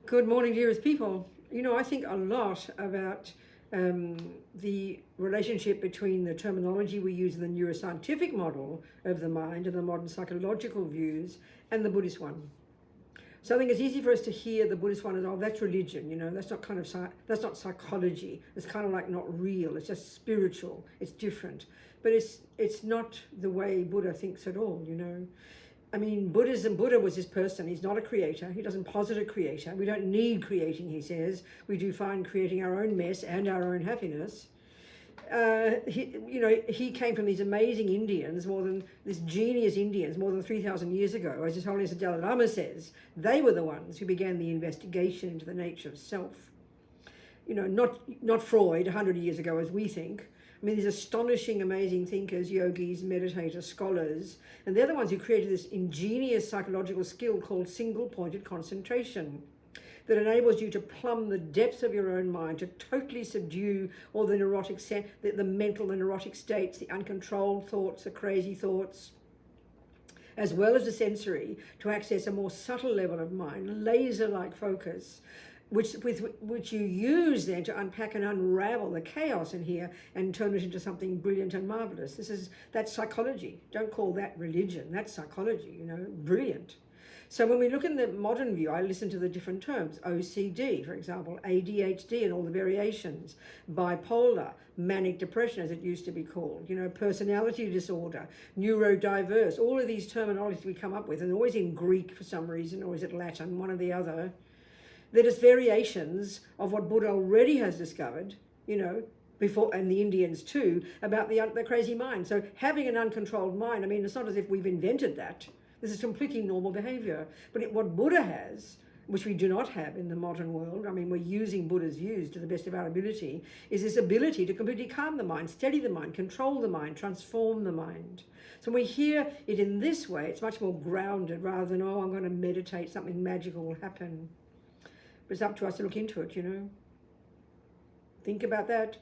Good morning, dearest people. I think a lot about the relationship between the terminology we use in the neuroscientific model of the mind and the modern psychological views and the Buddhist one. So I think it's easy for us to hear the Buddhist one as, oh, that's religion, that's not that's not psychology. It's kind of like not real. It's just spiritual. It's different. But it's not the way Buddha thinks at all, I mean, Buddha was this person. He's not a creator. He doesn't posit a creator. We don't need creating, he says. We do find creating our own mess and our own happiness. He came from these amazing Indians, this genius Indians, more than 3,000 years ago. As His Holiness the Dalai Lama says, they were the ones who began the investigation into the nature of self. Not Freud 100 years ago, as we think. I mean, these astonishing, amazing thinkers, yogis, meditators, scholars, and they're the ones who created this ingenious psychological skill called single-pointed concentration that enables you to plumb the depths of your own mind, to totally subdue all the neurotic, the mental, the neurotic states, the uncontrolled thoughts, the crazy thoughts, as well as the sensory, to access a more subtle level of mind, laser-like focus, which you use then to unpack and unravel the chaos in here and turn it into something brilliant and marvelous. That's psychology. Don't call that religion. That's psychology, brilliant. So when we look in the modern view, I listen to the different terms. OCD, for example, ADHD and all the variations, bipolar, manic depression as it used to be called, personality disorder, neurodiverse, all of these terminologies we come up with, and always in Greek for some reason, or is it Latin, one or the other. They're just variations of what Buddha already has discovered, before, and the Indians too, about the crazy mind. So having an uncontrolled mind, I mean, it's not as if we've invented that. This is completely normal behavior. But what Buddha has, which we do not have in the modern world, I mean, we're using Buddha's views to the best of our ability, is this ability to completely calm the mind, steady the mind, control the mind, transform the mind. So when we hear it in this way, it's much more grounded rather than, oh, I'm going to meditate, something magical will happen. But it's up to us to look into it, Think about that.